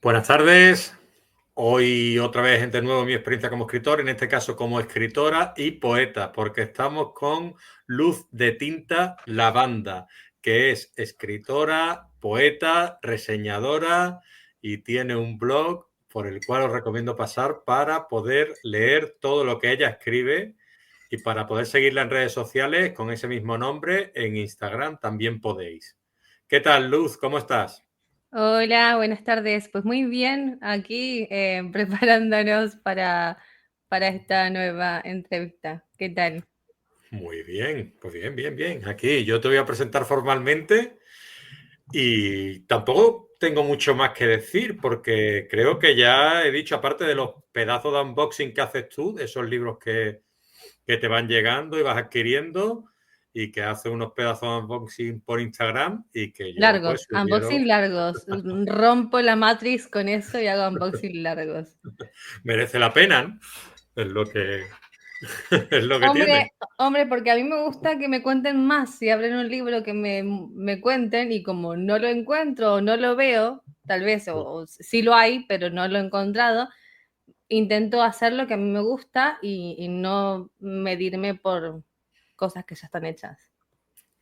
Buenas tardes. Hoy otra vez de nuevo mi experiencia como escritor, en este caso como escritora y poeta, porque estamos con Luz de Tinta Lavanda, que es escritora, poeta, reseñadora y tiene un blog por el cual os recomiendo pasar para poder leer todo lo que ella escribe y para poder seguirla en redes sociales con ese mismo nombre. En Instagram también podéis. ¿Qué tal, Luz? ¿Cómo estás? Hola, buenas tardes. Pues muy bien, aquí preparándonos para esta nueva entrevista. ¿Qué tal? Muy bien, pues bien, bien, bien. Aquí yo te voy a presentar formalmente y tampoco tengo mucho más que decir porque creo que ya he dicho, aparte de los pedazos de unboxing que haces tú, de esos libros que te van llegando y vas adquiriendo y que haces unos pedazos de unboxing por Instagram y que yo pues Largos, sugiero, unboxing largos. Rompo la matriz con eso y hago unboxing largos. merece la pena, ¿no? Es lo que, es lo que Hombre, tiene. hombre, porque a mí me gusta que me cuenten más. Si abren un libro que me cuenten y como no lo encuentro o no lo veo, tal vez, o sí lo hay, pero no lo he encontrado, intento hacer lo que a mí me gusta y no medirme por cosas que ya están hechas.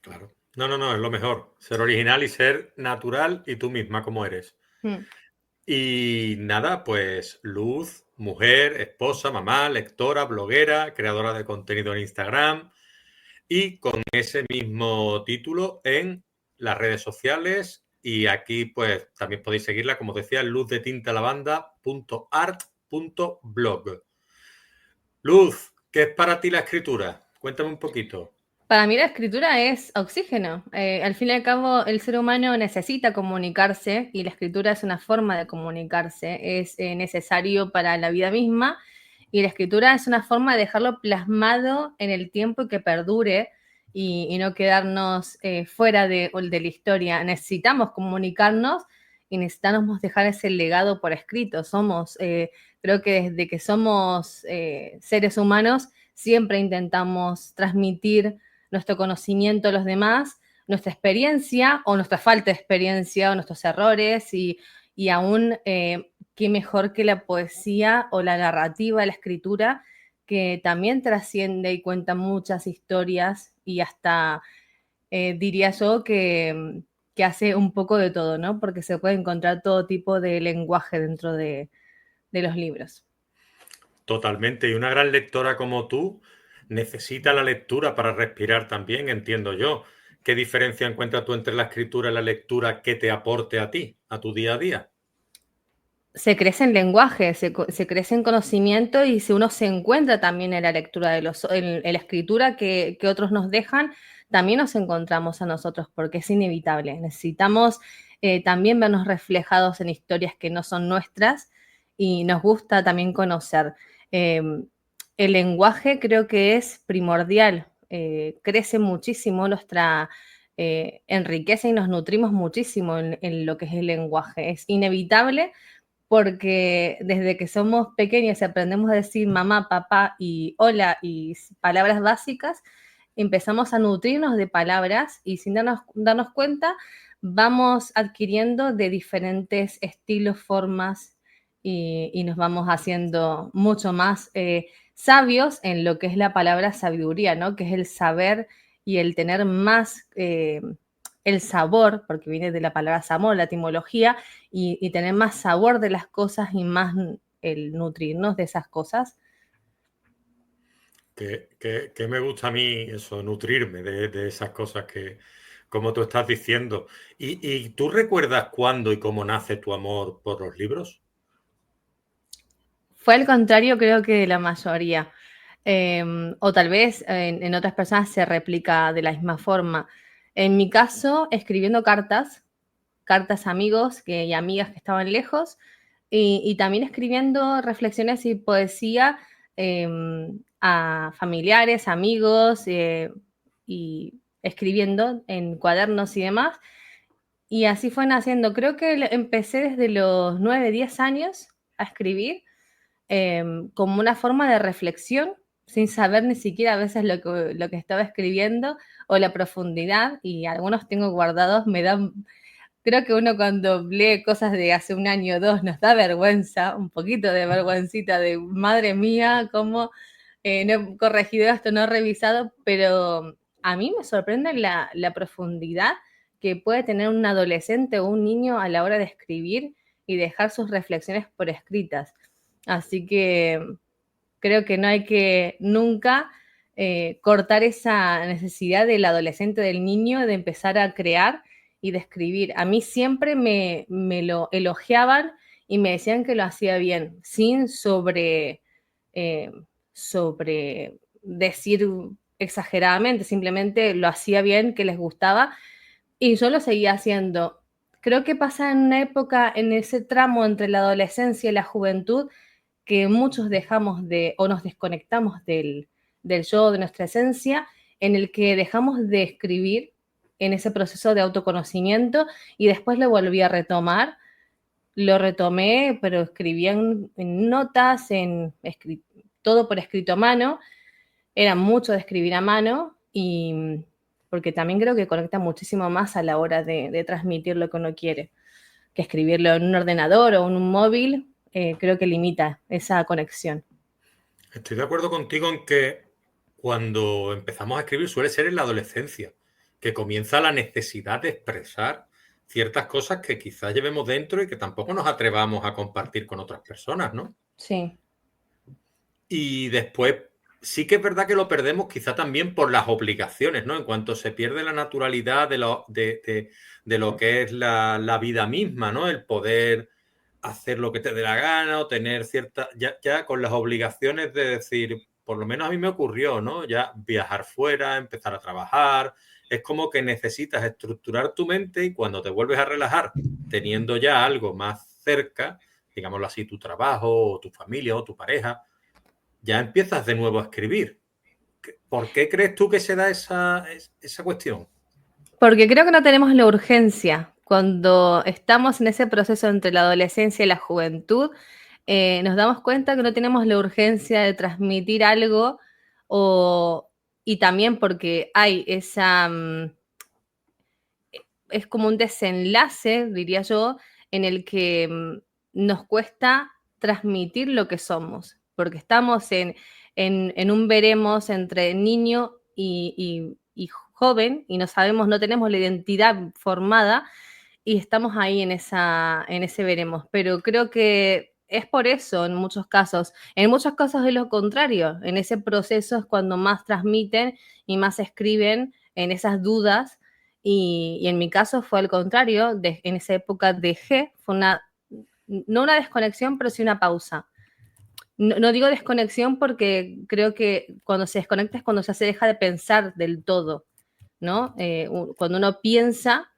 Claro. No, no, no, es lo mejor. Ser original y ser natural y tú misma como eres. Mm. Y nada, pues Luz, mujer, esposa, mamá, lectora, bloguera, creadora de contenido en Instagram y con ese mismo título en las redes sociales. Y aquí pues también podéis seguirla, como decía, luzdetintalavanda.art.blog. Luz, ¿qué es para ti la escritura? Cuéntame un poquito. Para mí la escritura es oxígeno. Al fin y al cabo, el ser humano necesita comunicarse y la escritura es una forma de comunicarse. Es necesario para la vida misma y la escritura es una forma de dejarlo plasmado en el tiempo y que perdure y no quedarnos fuera de la historia. Necesitamos comunicarnos y necesitamos dejar ese legado por escrito. Creo que desde que somos seres humanos, siempre intentamos transmitir nuestro conocimiento a los demás, nuestra experiencia o nuestra falta de experiencia o nuestros errores y aún qué mejor que la poesía o la narrativa, la escritura, que también trasciende y cuenta muchas historias y hasta diría yo que hace un poco de todo, ¿no? Porque se puede encontrar todo tipo de lenguaje dentro de los libros. Totalmente. Y una gran lectora como tú necesita la lectura para respirar también, entiendo yo. ¿Qué diferencia encuentras tú entre la escritura y la lectura que te aporte a ti, a tu día a día? Se crece en lenguaje, se crece en conocimiento y si uno se encuentra también en la lectura en la escritura que otros nos dejan, también nos encontramos a nosotros porque es inevitable. Necesitamos también vernos reflejados en historias que no son nuestras y nos gusta también conocer. Eh, el lenguaje creo que es primordial, crece muchísimo enriquece y nos nutrimos muchísimo en lo que es el lenguaje. Es inevitable porque desde que somos pequeños y aprendemos a decir mamá, papá y hola y palabras básicas, empezamos a nutrirnos de palabras y sin darnos cuenta vamos adquiriendo de diferentes estilos, formas y nos vamos haciendo mucho más sabios en lo que es la palabra sabiduría, ¿no? Que es el saber y el tener más el sabor, porque viene de la palabra sabor, la etimología, y tener más sabor de las cosas y más el nutrirnos de esas cosas. Que me gusta a mí eso, nutrirme de esas cosas que, como tú estás diciendo. Y tú recuerdas cuándo y cómo nace tu amor por los libros? Fue al contrario, creo que de la mayoría. O tal vez en otras personas se replica de la misma forma. En mi caso, escribiendo cartas a amigos y amigas que estaban lejos, y también escribiendo reflexiones y poesía eh, a familiares, amigos, y escribiendo en cuadernos y demás. Y así fue naciendo. Creo que empecé desde los 9, 10 años a escribir como una forma de reflexión, sin saber ni siquiera a veces lo que estaba escribiendo o la profundidad, y algunos tengo guardados, me dan Creo que uno cuando lee cosas de hace un año o dos nos da vergüenza, un poquito de vergüencita de madre mía, cómo no he corregido esto, no he revisado, pero a mí me sorprende la profundidad que puede tener un adolescente o un niño a la hora de escribir y dejar sus reflexiones por escritas. Así que creo que no hay que nunca cortar esa necesidad del adolescente, del niño, de empezar a crear y de escribir. A mí siempre me lo elogiaban y me decían que lo hacía bien, sin eh, sobre decir exageradamente, simplemente lo hacía bien, que les gustaba y yo lo seguía haciendo. Creo que pasa en una época, en ese tramo entre la adolescencia y la juventud, que muchos dejamos de o nos desconectamos del yo, de nuestra esencia, en el que dejamos de escribir en ese proceso de autoconocimiento y después lo volví a retomar. Lo retomé, pero escribía en notas, todo por escrito a mano. Era mucho de escribir a mano y porque también creo que conecta muchísimo más a la hora de transmitir lo que uno quiere que escribirlo en un ordenador o en un móvil, creo que limita esa conexión. Estoy de acuerdo contigo en que cuando empezamos a escribir suele ser en la adolescencia, que comienza la necesidad de expresar ciertas cosas que quizás llevemos dentro y que tampoco nos atrevamos a compartir con otras personas, ¿no? Sí. Y después sí que es verdad que lo perdemos quizá también por las obligaciones, ¿no? En cuanto se pierde la naturalidad de lo que es la vida misma, ¿no? El poder hacer lo que te dé la gana o tener cierta, ya con las obligaciones de decir, por lo menos a mí me ocurrió, ¿no? Ya viajar fuera, empezar a trabajar, es como que necesitas estructurar tu mente y cuando te vuelves a relajar, teniendo ya algo más cerca, digámoslo así, tu trabajo o tu familia o tu pareja, ya empiezas de nuevo a escribir. ¿Por qué crees tú que se da esa cuestión? Porque creo que no tenemos la urgencia. Cuando estamos en ese proceso entre la adolescencia y la juventud, nos damos cuenta que no tenemos la urgencia de transmitir algo o, y también porque hay es como un desenlace, diría yo, en el que nos cuesta transmitir lo que somos, porque estamos en un veremos entre niño y joven y no sabemos, no tenemos la identidad formada y estamos ahí en ese veremos. Pero creo que es por eso en muchos casos. En muchos casos es lo contrario. En ese proceso es cuando más transmiten y más escriben en esas dudas y en mi caso fue al contrario, en esa época dejé, fue no una desconexión, pero sí una pausa. No digo desconexión porque creo que cuando se desconecta es cuando ya se deja de pensar del todo, ¿no? Cuando uno piensa,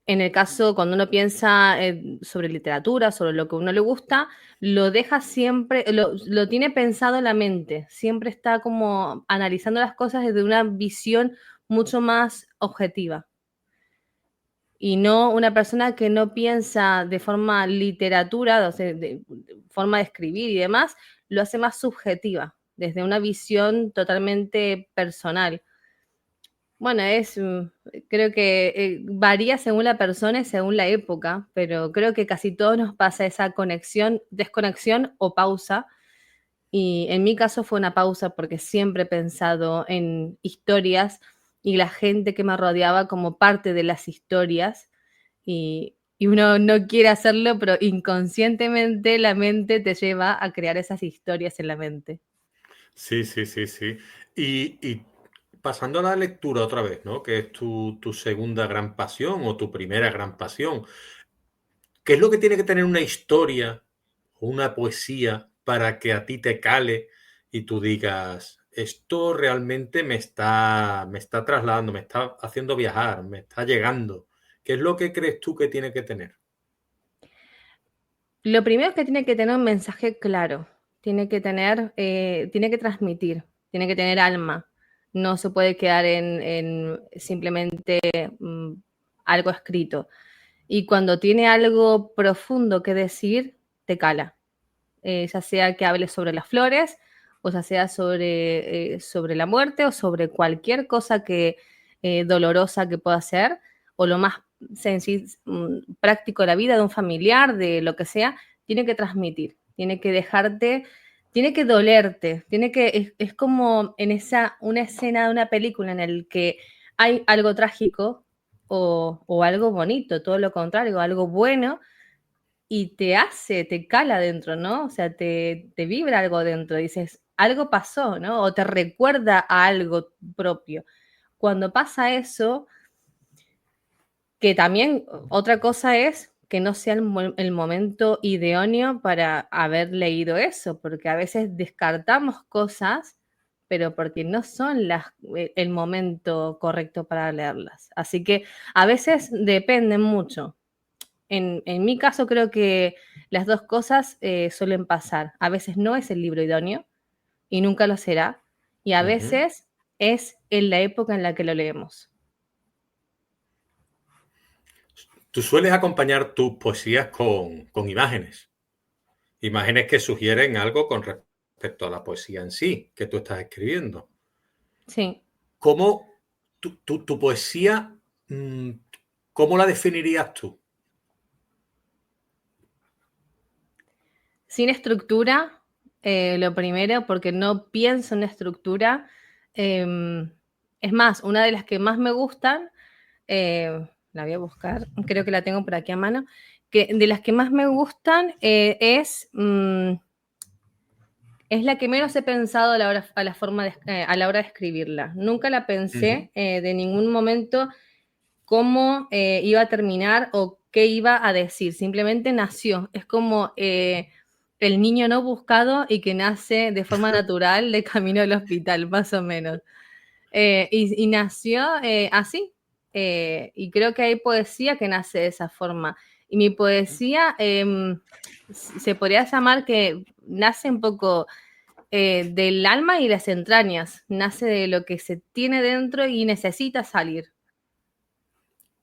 en el caso, cuando uno piensa sobre literatura, sobre lo que a uno le gusta, lo deja siempre, lo tiene pensado en la mente, siempre está como analizando las cosas desde una visión mucho más objetiva y no una persona que no piensa de forma literatura, o sea, de forma de escribir y demás, lo hace más subjetiva, desde una visión totalmente personal. Bueno, creo que varía según la persona y según la época, pero creo que casi todos nos pasa esa conexión, desconexión o pausa. Y en mi caso fue una pausa porque siempre he pensado en historias y la gente que me rodeaba como parte de las historias y uno no quiere hacerlo, pero inconscientemente la mente te lleva a crear esas historias en la mente. Sí, sí, sí, sí. Y pasando a la lectura otra vez, ¿no? Que es tu segunda gran pasión o tu primera gran pasión. ¿Qué es lo que tiene que tener una historia o una poesía para que a ti te cale y tú digas, esto realmente me está trasladando, me está haciendo viajar, me está llegando? ¿Qué es lo que crees tú que tiene que tener? Lo primero es que tiene que tener un mensaje claro, tiene que transmitir, tiene que tener alma. No se puede quedar en simplemente algo escrito. Y cuando tiene algo profundo que decir, te cala. Ya sea que hable sobre las flores, o ya sea sobre la muerte, o sobre cualquier cosa dolorosa que pueda ser, o lo más práctico de la vida de un familiar, de lo que sea, tiene que transmitir, tiene que dejarte, tiene que dolerte, es como una escena de una película en el que hay algo trágico o algo bonito, todo lo contrario, algo bueno, y te cala dentro, ¿no? O sea, te vibra algo dentro, dices, algo pasó, ¿no? O te recuerda a algo propio. Cuando pasa eso, que también otra cosa es que no sea el momento idóneo para haber leído eso, porque a veces descartamos cosas, pero porque no son el momento correcto para leerlas. Así que a veces dependen mucho. En mi caso creo que las dos cosas suelen pasar. A veces no es el libro idóneo y nunca lo será, y a veces es en la época en la que lo leemos. Tú sueles acompañar tus poesías con imágenes, imágenes que sugieren algo con respecto a la poesía en sí, que tú estás escribiendo. Sí. ¿Cómo tu poesía, cómo la definirías tú? Sin estructura, lo primero, porque no pienso en estructura. Es más, una de las que más me gustan, la voy a buscar, creo que la tengo por aquí a mano, que de las que más me gustan es la que menos he pensado a la hora, a la hora de escribirla. Nunca la pensé de ningún momento cómo iba a terminar o qué iba a decir. Simplemente nació. Es como el niño no buscado y que nace de forma natural de camino al hospital, más o menos. Y nació así. Y creo que hay poesía que nace de esa forma. Y mi poesía se podría llamar que nace un poco del alma y las entrañas. Nace de lo que se tiene dentro y necesita salir.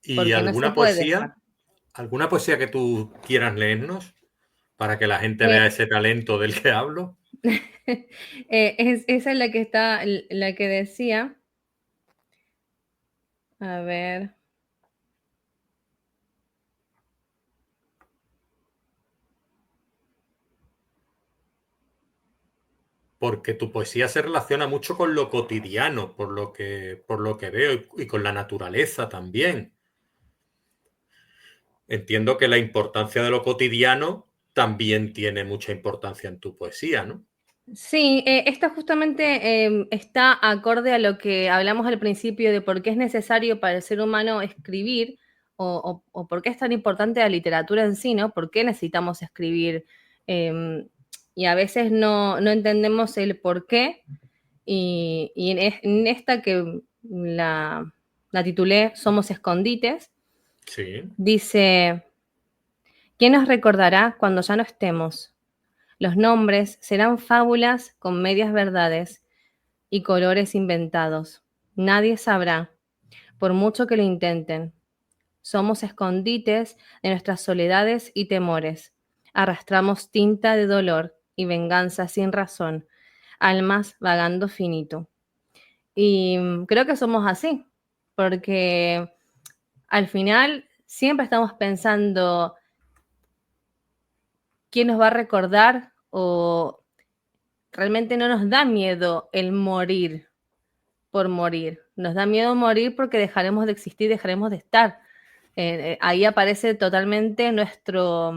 ¿Y Porque no se puede dejar. alguna poesía que tú quieras leernos para que la gente vea ese talento del que hablo? Esa es la que está, la que decía. A ver. Porque tu poesía se relaciona mucho con lo cotidiano, por lo que veo, y con la naturaleza también. Entiendo que la importancia de lo cotidiano también tiene mucha importancia en tu poesía, ¿no? Sí, esta justamente está acorde a lo que hablamos al principio de por qué es necesario para el ser humano escribir o por qué es tan importante la literatura en sí, ¿no? ¿Por qué necesitamos escribir? Y a veces no entendemos el por qué. Y en esta que la titulé Somos escondites, Sí. dice, ¿quién nos recordará cuando ya no estemos? Los nombres serán fábulas con medias verdades y colores inventados. Nadie sabrá, por mucho que lo intenten. Somos escondites de nuestras soledades y temores. Arrastramos tinta de dolor y venganza sin razón, almas vagando finito. Y creo que somos así, porque al final siempre estamos pensando quién nos va a recordar o realmente no nos da miedo el morir por morir. Nos da miedo morir porque dejaremos de existir, dejaremos de estar. Ahí aparece totalmente nuestro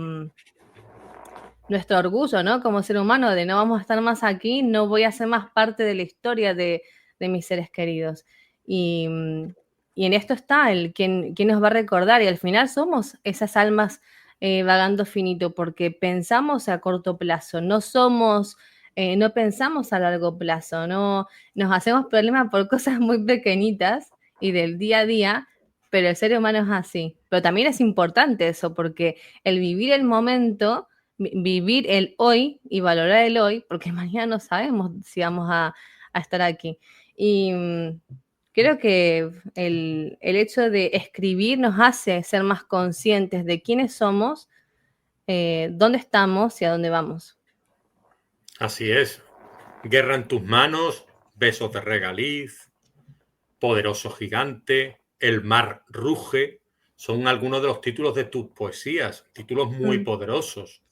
orgullo, ¿no? Como ser humano, de no vamos a estar más aquí, no voy a ser más parte de la historia de mis seres queridos. Y, y en esto está el quién nos va a recordar, y al final somos esas almas vagando finito, porque pensamos a corto plazo, no pensamos a largo plazo, no nos hacemos problemas por cosas muy pequeñitas y del día a día, pero el ser humano es así. Pero también es importante eso, porque el vivir el momento, vivir el hoy y valorar el hoy, porque mañana no sabemos si vamos a estar aquí. Y creo que el hecho de escribir nos hace ser más conscientes de quiénes somos, dónde estamos y a dónde vamos. Así es. Guerra en tus manos, besos de regaliz, poderoso gigante, el mar ruge, son algunos de los títulos de tus poesías, títulos muy poderosos.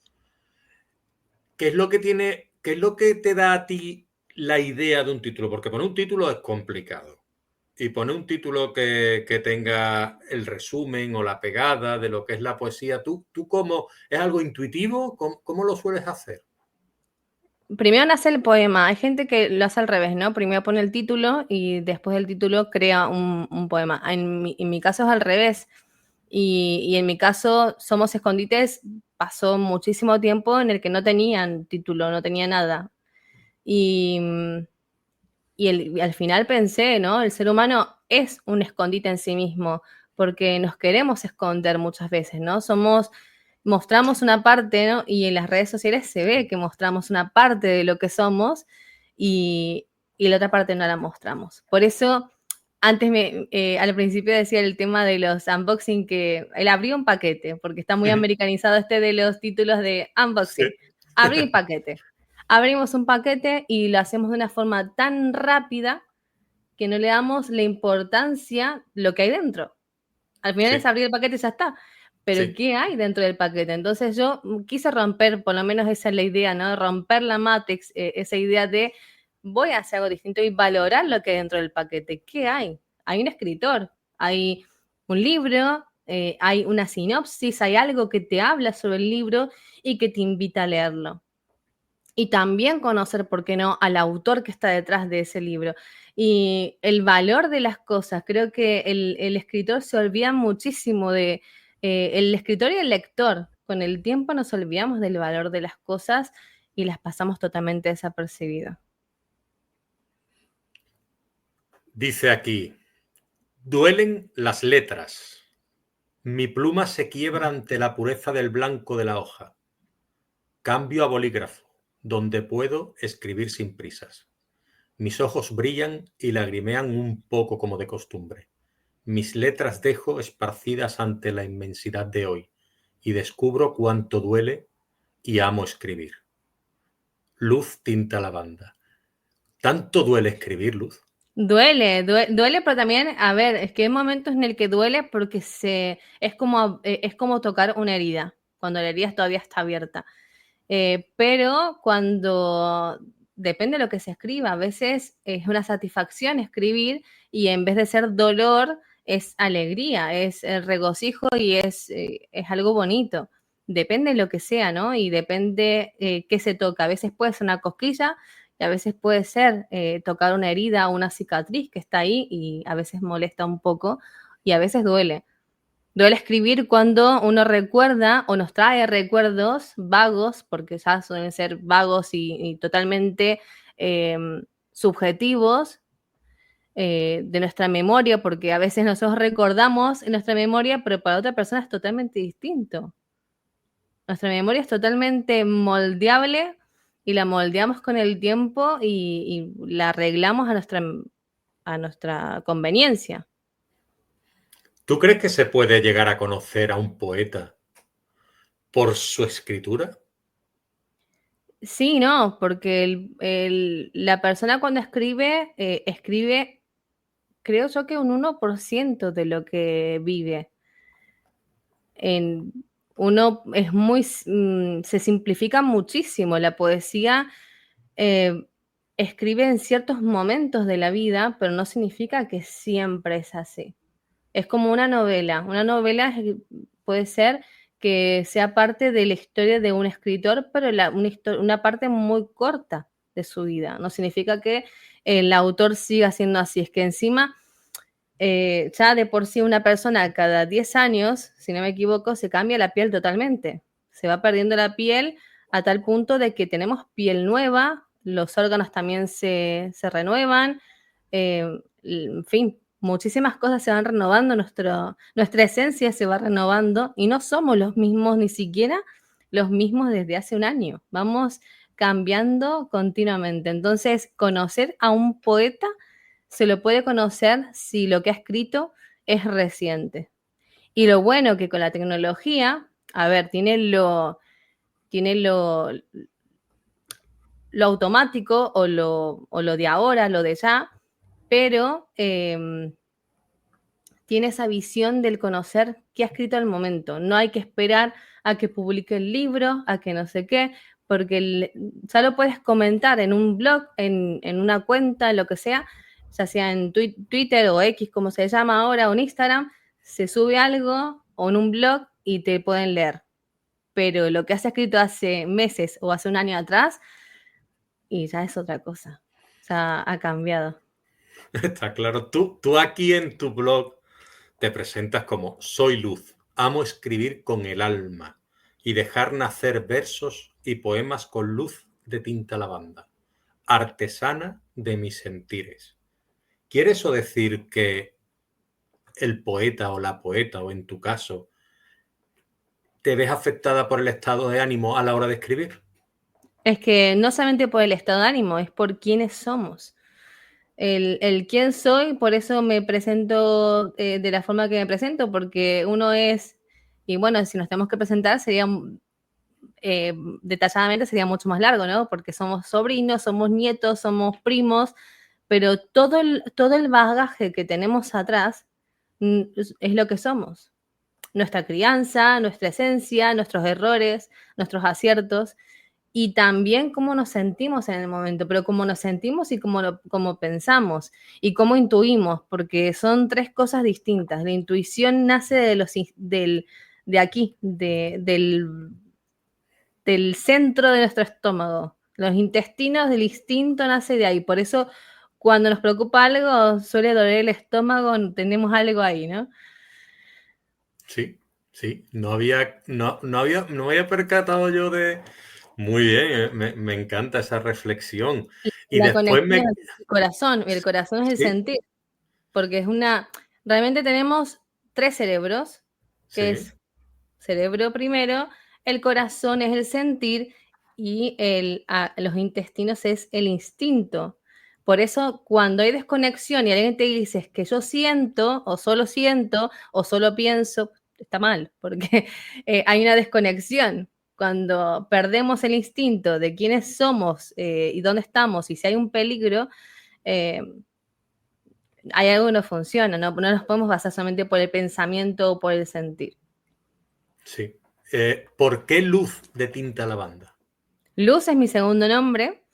¿Qué es lo que tiene, qué es lo que te da a ti la idea de un título? Porque poner un título es complicado. Y poner un título que tenga el resumen o la pegada de lo que es la poesía, ¿tú cómo? ¿Es algo intuitivo? ¿Cómo lo sueles hacer? Primero nace el poema. Hay gente que lo hace al revés, ¿no? Primero pone el título y después del título crea un poema. En mi caso es al revés. Y en mi caso, Somos Escondites pasó muchísimo tiempo en el que no tenían título, no tenía nada. Y, y al final pensé, ¿no? El ser humano es un escondite en sí mismo, porque nos queremos esconder muchas veces, ¿no? Mostramos una parte, ¿no? Y en las redes sociales se ve que mostramos una parte de lo que somos y, y la otra parte no la mostramos. Por eso, antes al principio decía el tema de los unboxing, que él abrió un paquete, porque está muy americanizado este de los títulos de Sí. unboxing. Abrí un paquete. Abrimos un paquete y lo hacemos de una forma tan rápida que no le damos la importancia lo que hay dentro. Al final es Sí, abrir el paquete y ya está. Pero sí. ¿qué hay dentro del paquete? Entonces yo quise romper, por lo menos esa es la idea, ¿no? Romper la Matrix, esa idea de voy a hacer algo distinto y valorar lo que hay dentro del paquete. ¿Qué hay? Hay un escritor, hay un libro, hay una sinopsis, hay algo que te habla sobre el libro y que te invita a leerlo y también conocer, ¿por qué no?, al autor que está detrás de ese libro. Y el valor de las cosas, creo que el escritor se olvida muchísimo de, el escritor y el lector, con el tiempo nos olvidamos del valor de las cosas y las pasamos totalmente desapercibidas. Dice aquí, duelen las letras. Mi pluma se quiebra ante la pureza del blanco de la hoja. Cambio a bolígrafo, donde puedo escribir sin prisas. Mis ojos brillan y lagrimean un poco como de costumbre. Mis letras dejo esparcidas ante la inmensidad de hoy y descubro cuánto duele y amo escribir. Luz tinta lavanda. ¿Tanto duele escribir, Luz? Duele, pero también, a ver, es que hay momentos en el que duele porque es como tocar una herida, cuando la herida todavía está abierta. Pero cuando depende de lo que se escriba, a veces es una satisfacción escribir y en vez de ser dolor, es alegría, es regocijo y es algo bonito. Depende de lo que sea, ¿no? Y depende qué se toca. A veces puede ser una cosquilla y a veces puede ser tocar una herida o una cicatriz que está ahí y a veces molesta un poco y a veces duele. Duele escribir cuando uno recuerda o nos trae recuerdos vagos, porque ya suelen ser vagos y totalmente eh, subjetivos de nuestra memoria, porque a veces nosotros recordamos en nuestra memoria, pero para otra persona es totalmente distinto. Nuestra memoria es totalmente moldeable y la moldeamos con el tiempo y la arreglamos a nuestra conveniencia. ¿Tú crees que se puede llegar a conocer a un poeta por su escritura? Sí, no, porque la persona cuando escribe, escribe, creo yo que un 1% de lo que vive. En, uno es se simplifica muchísimo. La poesía eh, escribe en ciertos momentos de la vida, pero no significa que siempre es así. Es como una novela. Una novela puede ser que sea parte de la historia de un escritor, pero una parte muy corta de su vida. No significa que el autor siga siendo así. Es que encima, ya de por sí una persona cada 10 años, si no me equivoco, se cambia la piel totalmente. Se va perdiendo la piel a tal punto de que tenemos piel nueva, los órganos también se renuevan, en fin, muchísimas cosas se van renovando, nuestra esencia se va renovando y no somos los mismos, ni siquiera los mismos desde hace un año. Vamos cambiando continuamente. Entonces, conocer a un poeta se lo puede conocer si lo que ha escrito es reciente. Y lo bueno que con la tecnología, a ver, tiene lo automático o lo de ahora, lo de ya, pero tiene esa visión del conocer qué ha escrito al momento. No hay que esperar a que publique el libro, a que no sé qué, porque ya lo puedes comentar en un blog, en una cuenta, lo que sea, ya sea en Twitter o X, como se llama ahora, o en Instagram, se sube algo o en un blog y te pueden leer. Pero lo que has escrito hace meses o hace un año atrás, y ya es otra cosa. Ya ha cambiado. Está claro. Tú aquí en tu blog te presentas como soy luz, amo escribir con el alma y dejar nacer versos y poemas con luz de tinta lavanda, artesana de mis sentires. ¿Quiere eso decir que el poeta o la poeta, o en tu caso, te ves afectada por el estado de ánimo a la hora de escribir? Es que no solamente por el estado de ánimo, es por quiénes somos. El quién soy, por eso me presento de la forma que me presento, porque uno es, y bueno, si nos tenemos que presentar sería detalladamente sería mucho más largo, ¿no? Porque somos sobrinos, somos nietos, somos primos, pero todo el bagaje que tenemos atrás es lo que somos. Nuestra crianza, nuestra esencia, nuestros errores, nuestros aciertos y también cómo nos sentimos en el momento, pero cómo nos sentimos y cómo pensamos y cómo intuimos, porque son tres cosas distintas. La intuición nace de aquí, del centro de nuestro estómago. Los intestinos del instinto nace de ahí. Por eso, cuando nos preocupa algo, suele doler el estómago, tenemos algo ahí, ¿no? Sí, sí. No me había percatado yo de. Muy bien, me encanta esa reflexión. Y La después conexión del corazón, y el corazón es el Sí, sentir, porque realmente tenemos tres cerebros, que sí. es cerebro primero, el corazón es el sentir y los intestinos es el instinto. Por eso, cuando hay desconexión y alguien te dice que yo siento, o solo pienso, está mal, porque hay una desconexión. Cuando perdemos el instinto de quiénes somos y dónde estamos, y si hay un peligro, eh, hay algo que no funciona, ¿no? No nos podemos basar solamente por el pensamiento o por el sentir. Sí. ¿Por qué luz de tinta lavanda? Luz es mi segundo nombre.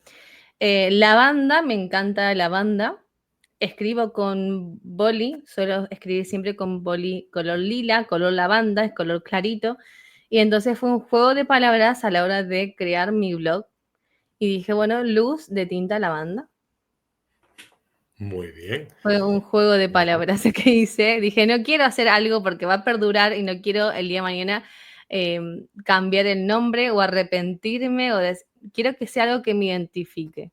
Lavanda, me encanta lavanda. Escribo con boli, suelo escribir siempre con boli color lila, color lavanda, es color clarito. Y entonces fue un juego de palabras a la hora de crear mi blog. Y dije, bueno, luz de tinta lavanda. Muy bien. Fue un juego de Muy bien. palabras que hice. Dije, no quiero hacer algo porque va a perdurar y no quiero el día de mañana cambiar el nombre o arrepentirme quiero que sea algo que me identifique.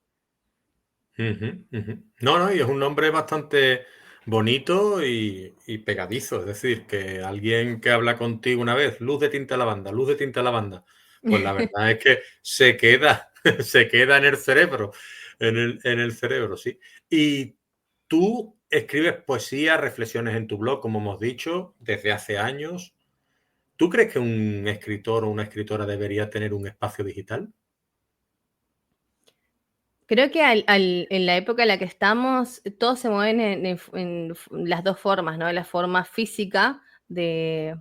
Ujú, ujú. No, no, y es un nombre bastante bonito y pegadizo. Es decir, que alguien que habla contigo una vez, luz de tinta lavanda, pues la verdad es que se queda, se queda en el cerebro, en el cerebro, sí. Y tú escribes poesía, reflexiones en tu blog, como hemos dicho, desde hace años. ¿Tú crees que un escritor o una escritora debería tener un espacio digital? Creo que en la época en la que estamos, todos se mueven en las dos formas, ¿no? La forma física de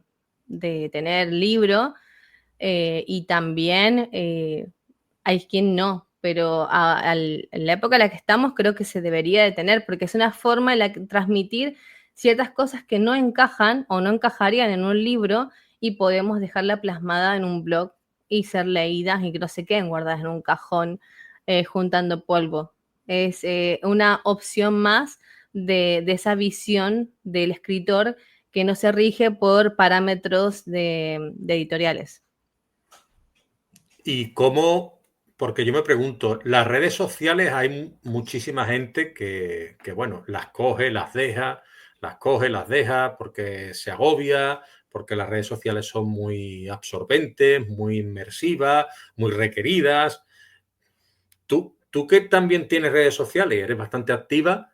tener libro y también hay quien no, pero en la época en la que estamos creo que se debería de tener, porque es una forma en la que transmitir ciertas cosas que no encajan o no encajarían en un libro y podemos dejarla plasmada en un blog y ser leídas y que no se queden guardadas en un cajón juntando polvo. Es una opción más de esa visión del escritor que no se rige por parámetros de editoriales. Y cómo, porque yo me pregunto, las redes sociales hay muchísima gente bueno, las coge, las deja, las coge, las deja porque se agobia, porque las redes sociales son muy absorbentes, muy inmersivas, muy requeridas. Tú que también tienes redes sociales y eres bastante activa,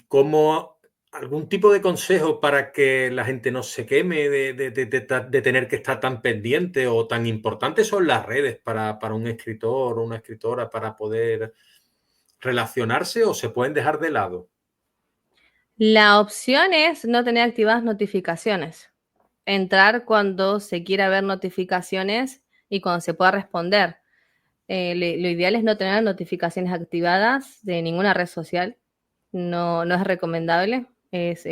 ¿cómo algún tipo de consejo para que la gente no se queme de tener que estar tan pendiente o tan importantes son las redes para un escritor o una escritora para poder relacionarse o se pueden dejar de lado? La opción es no tener activadas notificaciones. Entrar cuando se quiera ver notificaciones y cuando se pueda responder. Lo ideal es no tener notificaciones activadas de ninguna red social. No, no es recomendable. Es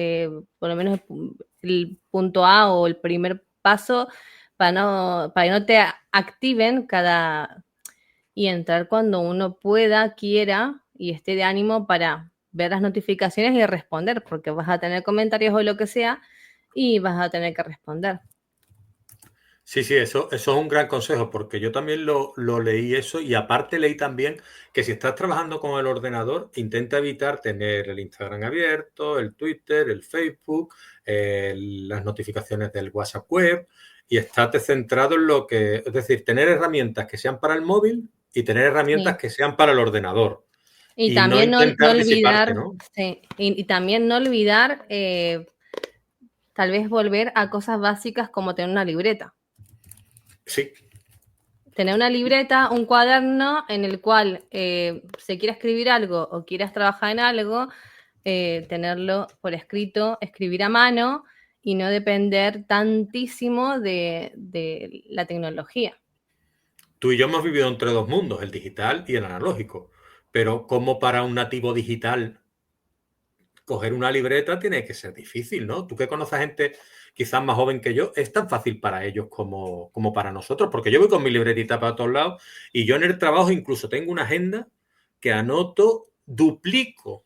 por lo menos el punto A o el primer paso para que no te activen cada y entrar cuando uno pueda, quiera y esté de ánimo para ver las notificaciones y responder, porque vas a tener comentarios o lo que sea y vas a tener que responder. Sí, sí, eso es un gran consejo, porque yo también lo leí eso y aparte leí también que si estás trabajando con el ordenador, intenta evitar tener el Instagram abierto, el Twitter, el Facebook, las notificaciones del WhatsApp web y estate centrado en lo que, es decir, tener herramientas que sean para el móvil y tener herramientas Sí. que sean para el ordenador Y y no también no intentar disiparte, olvidar, ¿no? sí, y también no olvidar tal vez volver a cosas básicas como tener una libreta. Sí. Tener una libreta, un cuaderno en el cual se quiera escribir algo o quieras trabajar en algo, tenerlo por escrito, escribir a mano y no depender tantísimo de la tecnología. Tú y yo hemos vivido entre dos mundos, el digital y el analógico, pero como para un nativo digital coger una libreta tiene que ser difícil, ¿no? Tú que conoces gente quizás más joven que yo, es tan fácil para ellos como para nosotros, porque yo voy con mi libretita para todos lados y yo en el trabajo incluso tengo una agenda que anoto, duplico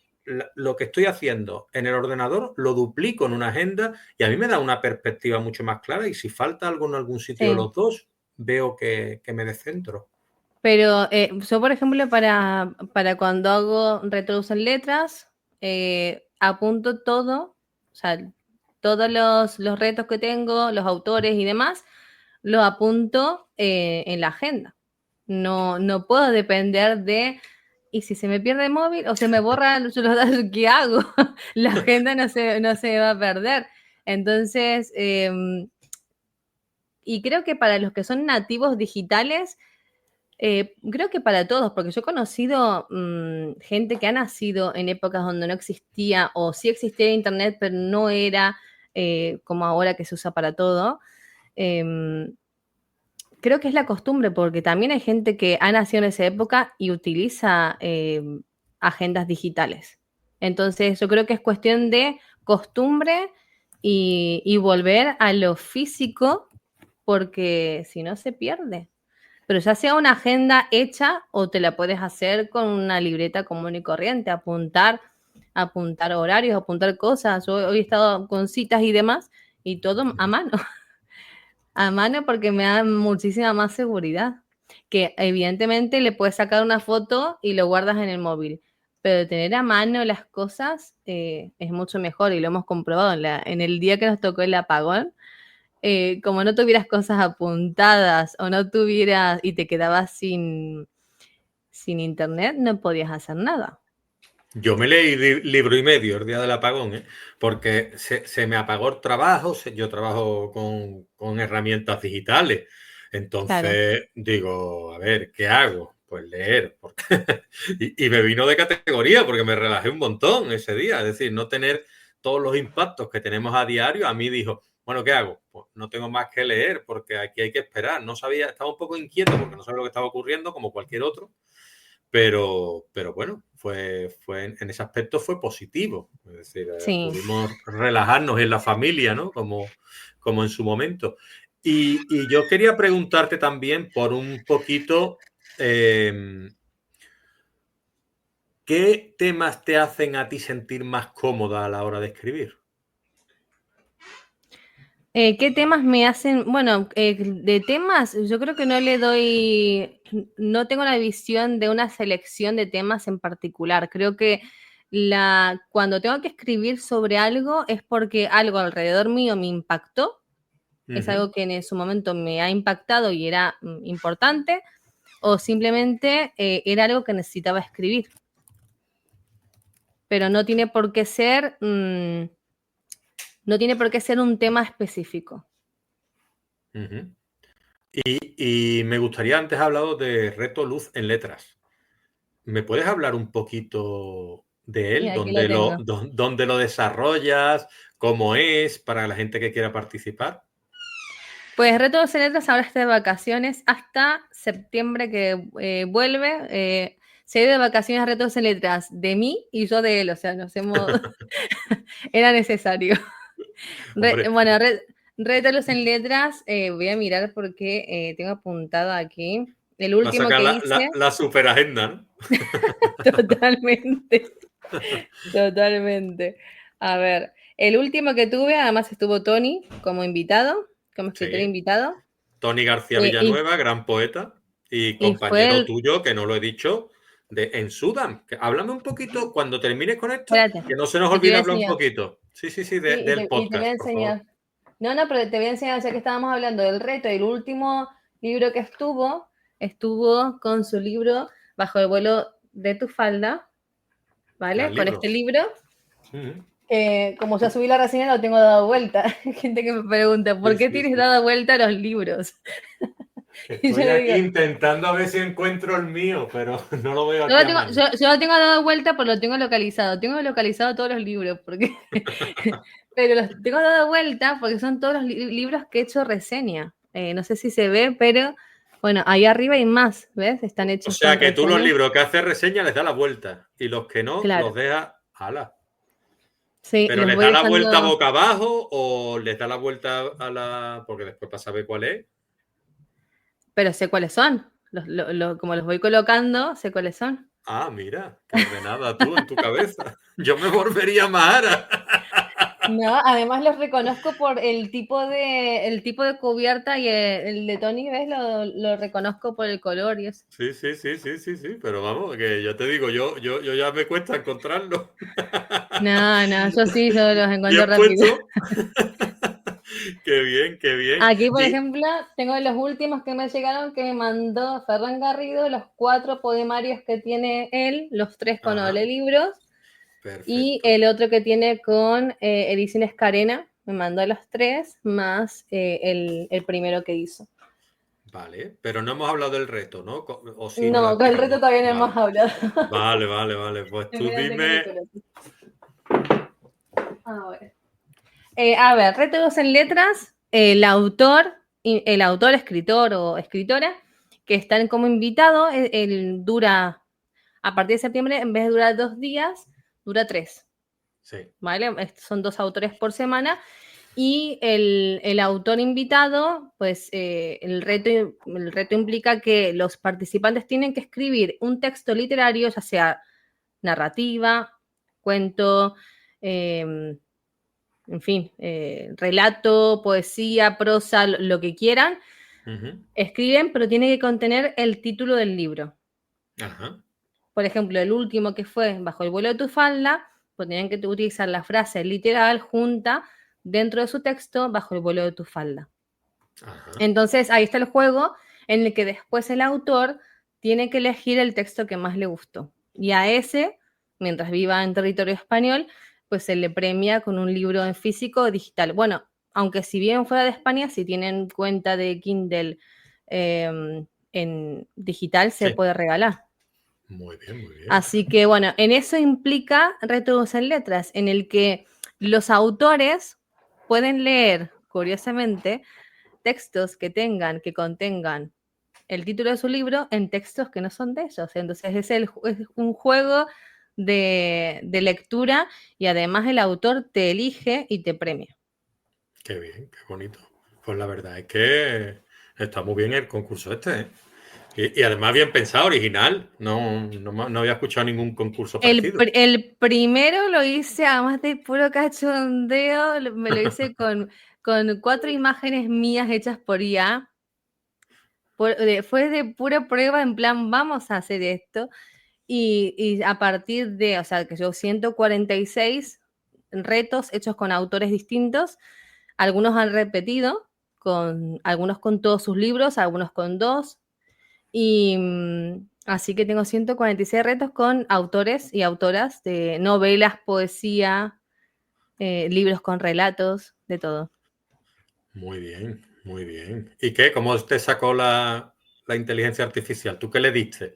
lo que estoy haciendo en el ordenador, lo duplico en una agenda y a mí me da una perspectiva mucho más clara y si falta algo en algún sitio de Sí. los dos, veo que me descentro. Pero yo, por ejemplo, para cuando hago retroducción letras, apunto todo, o sea, todos los retos que tengo, los autores y demás, los apunto en la agenda. No, no puedo depender de, y si se me pierde el móvil o se me borra los datos, ¿qué hago? La agenda no se va a perder. Entonces, y creo que para los que son nativos digitales, creo que para todos, porque yo he conocido gente que ha nacido en épocas donde no existía o sí existía internet, pero no era como ahora que se usa para todo. Eh, Creo que es la costumbre, porque también hay gente que ha nacido en esa época y utiliza agendas digitales. Entonces, yo creo que es cuestión de costumbre y volver a lo físico, porque si no se pierde. Pero ya sea una agenda hecha o te la puedes hacer con una libreta común y corriente, apuntar horarios, apuntar cosas. Yo hoy he estado con citas y demás y todo a mano, a mano porque me da muchísima más seguridad. Que evidentemente le puedes sacar una foto y lo guardas en el móvil, pero tener a mano las cosas es mucho mejor y lo hemos comprobado en el día que nos tocó el apagón. Como no tuvieras cosas apuntadas o no tuvieras y te quedabas sin internet, no podías hacer nada. Yo me leí libro y medio el día del apagón, ¿eh? Porque se me apagó el trabajo, yo trabajo con herramientas digitales, Claro, entonces digo, a ver, ¿qué hago? Pues leer, porque y me vino de categoría porque me relajé un montón ese día, es decir, no tener todos los impactos que tenemos a diario, a mí dijo, bueno, ¿qué hago? Pues no tengo más que leer porque aquí hay que esperar, no sabía, estaba un poco inquieto porque no sabía lo que estaba ocurriendo como cualquier otro. Pero bueno, fue en ese aspecto fue positivo. Es decir, sí. pudimos relajarnos en la familia, ¿no? Como en su momento. Y yo quería preguntarte también por un poquito, ¿qué temas te hacen a ti sentir más cómoda a la hora de escribir? ¿Qué temas me hacen? Bueno, de temas, yo creo que no tengo la visión de una selección de temas en particular. Creo que cuando tengo que escribir sobre algo es porque algo alrededor mío me impactó, es Ujú. algo que en su momento me ha impactado y era importante, o simplemente era algo que necesitaba escribir. Pero no tiene por qué ser un tema específico. Ujú. Y me gustaría, antes hablado de reto luz en letras. ¿Me puedes hablar un poquito de Y él, aquí lo tengo. dónde lo desarrollas, cómo es para la gente que quiera participar. Pues Retos en Letras ahora está de vacaciones hasta septiembre que vuelve. Se ha ido de vacaciones a Retos en Letras de mí y yo de él, o sea, nos hemos... Era necesario. Hombre, Bueno, Retos en Letras, voy a mirar porque tengo apuntado aquí. El va a último sacar que hice, la superagenda, ¿no? totalmente, totalmente. A ver, el último que tuve, además estuvo Tony como invitado, como escritor Sí. invitado. Tony García eh, y, Villanueva, gran poeta y y fue compañero el... tuyo, que no lo he dicho, en Sudam. Háblame un poquito, cuando termines con esto, Espérate, que no se nos y te voy olvide a hablar un enseñar. poquito. Sí, sí, sí, Sí, del y te voy a podcast, por favor. enseñar. No, no, pero te voy a enseñar, ya que estábamos hablando del reto, el último libro que estuvo con su libro Bajo el vuelo de tu falda, Gran ¿vale? Con este libro. libro, Ujú. como ya subí la reseña, lo tengo dado vuelta. Hay gente que me pregunta, ¿por Sí, qué sí, tienes sí. dado vuelta los libros? Y yo Estoy le aquí digo, intentando a ver si encuentro el mío, pero no lo veo yo aquí lo a tengo, mano. yo lo tengo dado vuelta, pero lo tengo localizado. Tengo localizado todos los libros, porque pero los tengo dado vuelta porque son todos los libros que he hecho reseña. No sé si se ve, pero bueno, ahí arriba hay más, ¿ves? Están O hechos sea con que tú los reseña. libros que haces reseña les das la vuelta y los que no los Claro, dejas ala. sí, Pero les les voy da la vuelta dejando, boca abajo o les da la vuelta a la. Porque después para saber cuál es. pero sé cuáles son. Como los voy colocando, sé cuáles son. Ah, mira, qué ordenada tú en tu cabeza. Yo me volvería Mahara. No, además los reconozco por el tipo de cubierta y el de Tony, ¿ves? Lo reconozco por el color y eso. Sí, sí, sí, sí, sí, sí. Pero vamos, que ya te digo, yo ya me cuesta encontrarlo. No, no, yo sí, yo los encuentro Bien rápido. puesto. Qué bien, qué bien. Aquí, por Y. ejemplo, tengo los últimos que me llegaron que me mandó Ferran Garrido, los 4 poemarios que tiene él, los 3 con Ajá, libros, y perfecto. el otro que tiene con Ediciones Carena, me mandó los 3, más el primero que hizo. Vale, pero no hemos hablado del reto, ¿no? O sí, no lo No, con el reto explicamos. todavía no Vale, hemos hablado. vale, vale, vale. Pues tú Espérate que me dime. coloque. A ver, Retos en Letras, el autor, escritor o escritora, que están como invitado, él dura, a partir de septiembre, en vez de durar 2 días, dura 3, Sí. ¿vale? Son 2 autores por semana. Y el autor invitado, pues el reto implica que los participantes tienen que escribir un texto literario, ya sea narrativa, cuento, eh, en fin, relato, poesía, prosa, lo que quieran, Ujú. escriben, pero tiene que contener el título del libro. Ajá, Por ejemplo, el último que fue Bajo el vuelo de tu falda, pues tenían que utilizar la frase literal junta dentro de su texto, Bajo el vuelo de tu falda. ajá. Entonces, ahí está el juego en el que después el autor tiene que elegir el texto que más le gustó. Y a ese, mientras viva en territorio español, pues se le premia con un libro en físico o digital. Bueno, aunque si viven fuera de España, si tienen cuenta de Kindle en digital, se Sí. puede regalar. Muy bien, muy bien. Así que bueno, en eso implica Retos en Letras, en el que los autores pueden leer, curiosamente, textos que contengan el título de su libro en textos que no son de ellos. Entonces es un juego de lectura y además el autor te elige y te premia. Qué bien, qué bonito. Pues la verdad es que está muy bien el concurso este, ¿eh? Y además bien pensado, original. No, no había escuchado ningún concurso El, parecido. el primero lo hice, además de puro cachondeo, me lo hice con 4 imágenes mías hechas por IA. Fue de pura prueba, en plan, vamos a hacer esto. Y a partir de, o sea, que yo 146 retos hechos con autores distintos, algunos han repetido, algunos con todos sus libros, algunos con 2, y así que tengo 146 retos con autores y autoras de novelas, poesía, libros con relatos, de todo. Muy bien, muy bien. ¿Y qué? ¿Cómo te sacó la la inteligencia artificial? ¿Tú qué le diste?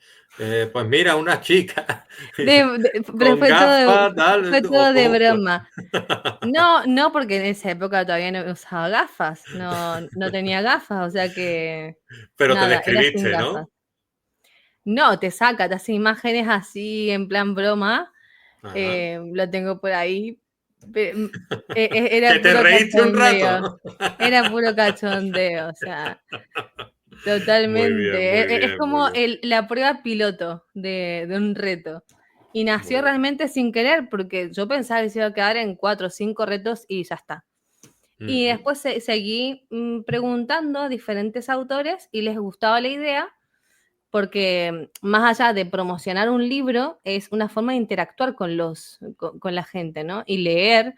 Pues mira, una chica Pero con gafas, tal, fue todo de broma. No, no, porque en esa época todavía no usaba gafas, no tenía gafas, o sea que pero te nada, era sin describiste, gafas. ¿no? No, te hace imágenes así en plan broma, Ajá. lo tengo por ahí. Que Era te puro reíste un cachondeo, rato. era puro cachondeo, o sea, Muy bien, totalmente. muy Es bien, muy como bien. la prueba piloto de un reto. Y nació Muy bien. realmente sin querer, porque yo pensaba que se iba a quedar en 4 o 5 retos y ya está. Y Ujú. después seguí preguntando a diferentes autores y les gustaba la idea porque más allá de promocionar un libro, es una forma de interactuar con la gente, ¿no? Y leer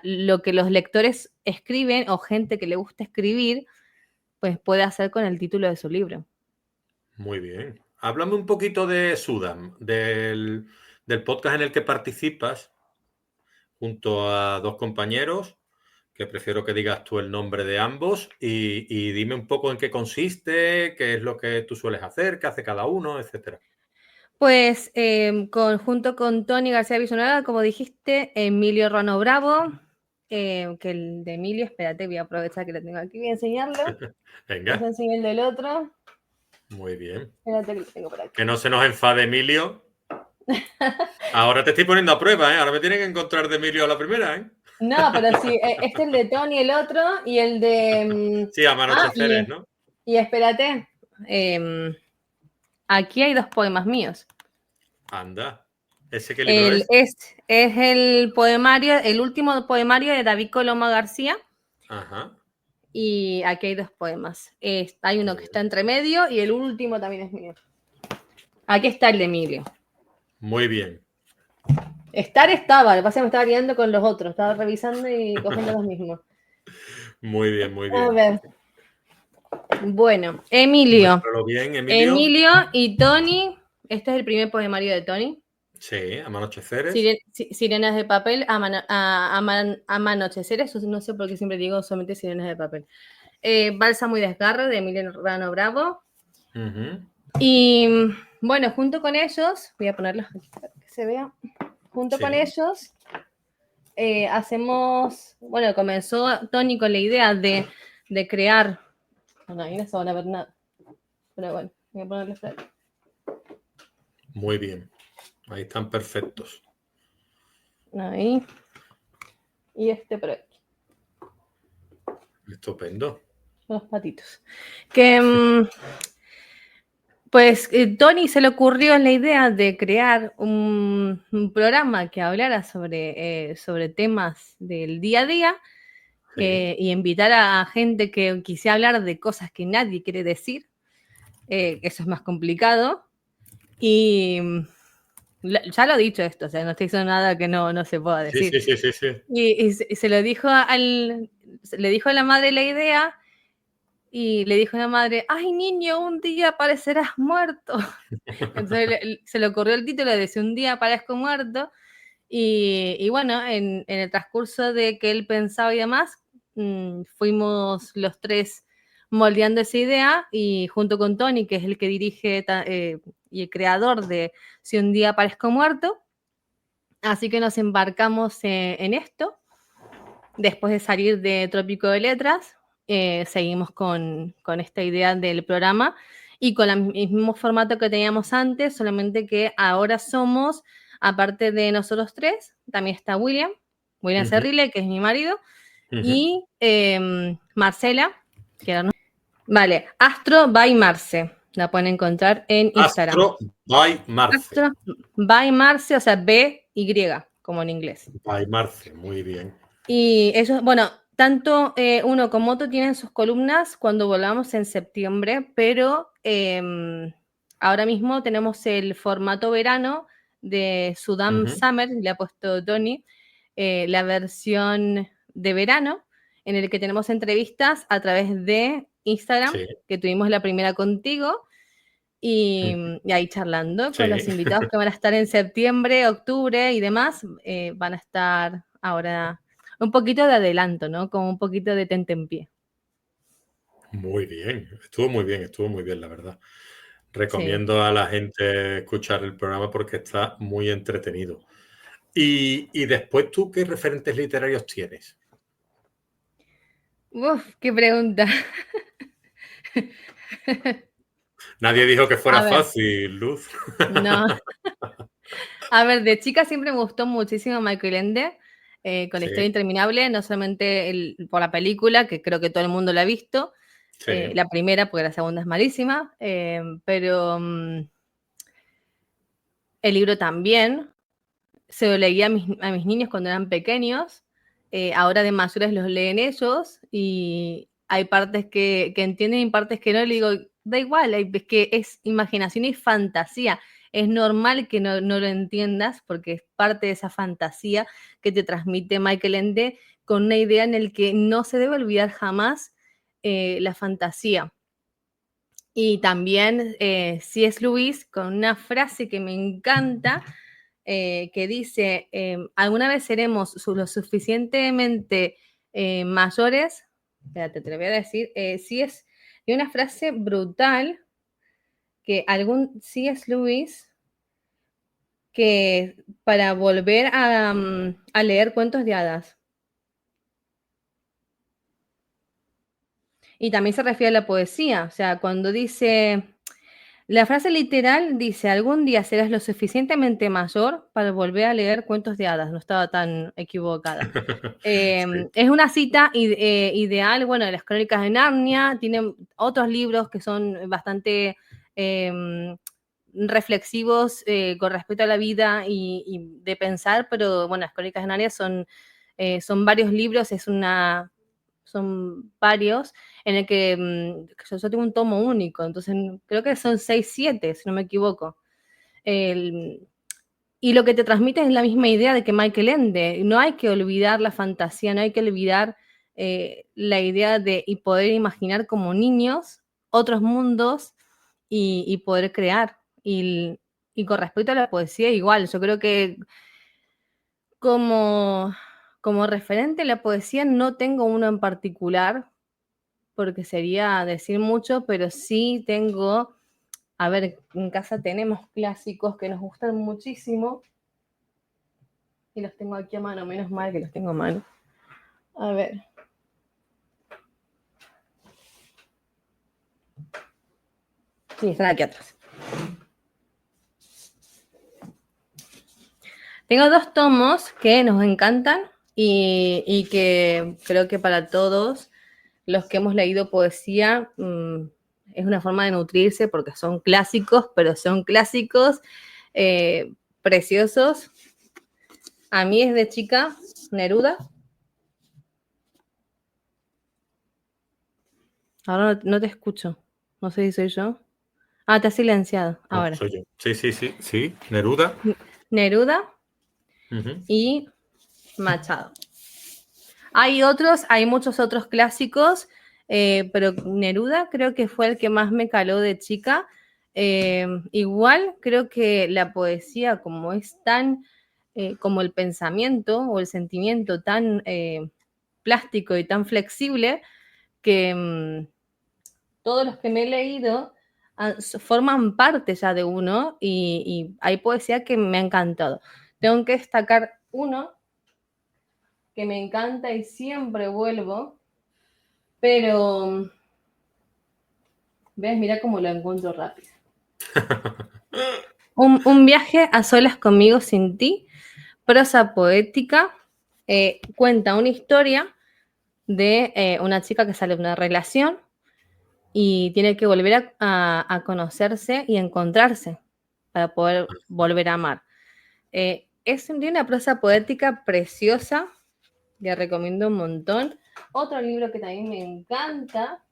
lo que los lectores escriben o gente que le gusta escribir, pues puede hacer con el título de su libro. Muy bien. Háblame un poquito de Sudam, del podcast en el que participas junto a dos compañeros, que prefiero que digas tú el nombre de ambos, y dime un poco en qué consiste, qué es lo que tú sueles hacer, qué hace cada uno, etcétera. Pues junto con Tony García Villanueva, como dijiste, Emilio Rano Bravo, que el de Emilio, espérate, voy a aprovechar que lo tengo aquí, voy a enseñarlo. Les Venga, enseño el del otro. muy bien. Espérate que lo tengo por Que aquí. no se nos enfade Emilio. Ahora te estoy poniendo a prueba, ¿eh? Ahora me tienen que encontrar de Emilio a la primera, ¿eh? No, pero sí, este es el de Tony, el otro, y el de... Sí, a Anocheceres, ¿no? y espérate, aquí hay dos poemas míos. Anda. ¿Ese qué libro es? Es el poemario, el último poemario de David Coloma García, Ajá. y aquí hay dos poemas. Hay uno Muy que está bien. entre medio y el último también es mío. Aquí está el de Emilio. Muy bien. Estaba, lo que pasa es que me estaba liando con los otros, estaba revisando y cogiendo los mismos. Muy bien, muy A bien. ver, bueno, Emilio. Muéstralo bien, Emilio. Emilio y Tony, este es el primer poemario de Tony. Sí, Anocheceres. Sirenas de papel, amanocheceres, eso no sé por qué siempre digo solamente sirenas de papel. Bálsamo y desgarro de Emilio Rano Bravo. Ujú. Y bueno, junto con ellos, voy a ponerlos aquí para que se vea. Junto con Sí. ellos hacemos, bueno, comenzó Tony con la idea de crear, bueno, ahí no se van a ver nada, pero bueno, voy a ponerles por aquí. Muy bien. Ahí están perfectos. Ahí. Y este por aquí. Estupendo. Los patitos. Que pues Tony se le ocurrió la idea de crear un programa que hablara sobre temas del día a día Sí. y invitar a gente que quisiera hablar de cosas que nadie quiere decir, eso es más complicado. Y ya lo he dicho esto, o sea, no estoy diciendo nada que no se pueda Sí, decir. sí, sí, sí, sí. Y se lo dijo le dijo a la madre la idea. Y le dijo a la madre, ay niño, un día aparecerás muerto. Entonces se le ocurrió el título de Si un día aparezco muerto. Y bueno, en el transcurso de que él pensaba y demás, fuimos los tres moldeando esa idea y junto con Tony, que es el que dirige y el creador de Si un día aparezco muerto. Así que nos embarcamos en esto. Después de salir de Trópico de Letras, seguimos con esta idea del programa y con el mismo formato que teníamos antes, solamente que ahora somos, aparte de nosotros tres, también está William Ujú, Cerrile, que es mi marido, ujú. y Marcela, que era... Vale, Astro by Marce, la pueden encontrar en Instagram. Astro by Marce. Astro by Marce, o sea, B-Y, como en inglés. By Marce, muy bien. Y ellos, bueno, tanto uno como otro tienen sus columnas cuando volvamos en septiembre, pero ahora mismo tenemos el formato verano de Sudam Ujú. Summer, le ha puesto Tony, la versión de verano, en el que tenemos entrevistas a través de Instagram, Sí. que tuvimos la primera contigo, y ahí charlando con los Sí. invitados que van a estar en septiembre, octubre y demás, van a estar ahora un poquito de adelanto, ¿no? Como un poquito de tentempié. Muy bien, estuvo muy bien, la verdad. Sí. Recomiendo a la gente escuchar el programa porque está muy entretenido. Y después, ¿tú qué referentes literarios tienes? Uf, qué pregunta. Nadie dijo que fuera A ver, fácil, Luz. no. A ver, de chica siempre me gustó muchísimo Michael Ende, con la historia Sí, interminable, no solamente por la película, que creo que todo el mundo la ha visto, sí. la primera, porque la segunda es malísima, pero el libro también. Se lo leía a mis niños cuando eran pequeños, ahora de mayores los leen ellos y hay partes que entienden y partes que no, le digo, da igual, es que es imaginación y fantasía, es normal que no lo entiendas porque es parte de esa fantasía que te transmite Michael Ende con una idea en el que no se debe olvidar jamás la fantasía. Y también C.S. Lewis con una frase que me encanta, que dice, alguna vez seremos lo suficientemente mayores, espérate, te lo voy a decir, sí es una frase brutal que algún C.S. Lewis que para volver a leer cuentos de hadas. Y también se refiere a la poesía, o sea, cuando dice, la frase literal dice, algún día serás lo suficientemente mayor para volver a leer cuentos de hadas, no estaba tan equivocada. Sí. Es una cita ideal, bueno, de las Crónicas de Narnia, tiene otros libros que son bastante reflexivos con respecto a la vida y de pensar, pero bueno, las Crónicas de Narnia son varios libros, son varios en el que yo tengo un tomo único, entonces creo que son 6 7 si no me equivoco. El, y lo que te transmite es la misma idea de que Michael Ende. No hay que olvidar la fantasía, no hay que olvidar la idea de y poder imaginar como niños otros mundos y poder crear. Y con respecto a la poesía, igual, yo creo que como, como referente a la poesía no tengo uno en particular, porque sería decir mucho, pero sí tengo, a ver, en casa tenemos clásicos que nos gustan muchísimo y los tengo aquí a mano, menos mal que los tengo a mano. A ver. Sí, están aquí atrás. Tengo 2 tomos que nos encantan y que creo que para todos los que hemos leído poesía es una forma de nutrirse porque son clásicos, pero son clásicos preciosos. A mí es de chica Neruda. Ahora no te escucho. No sé si soy yo. Ah, te has silenciado. No, Ahora. soy yo. Sí, sí, sí, sí. Neruda. Neruda Ujú. y Machado. Hay muchos otros clásicos, pero Neruda creo que fue el que más me caló de chica. Igual creo que la poesía, como es tan, como el pensamiento o el sentimiento tan plástico y tan flexible, que todos los que me he leído forman parte ya de uno y hay poesía que me ha encantado. Tengo que destacar uno que me encanta y siempre vuelvo, pero ves, mira cómo lo encuentro rápido. Un viaje a solas conmigo sin ti, prosa poética, cuenta una historia de una chica que sale de una relación y tiene que volver a conocerse y encontrarse para poder volver a amar. Tiene una prosa poética preciosa, le recomiendo un montón. Otro libro que también me encanta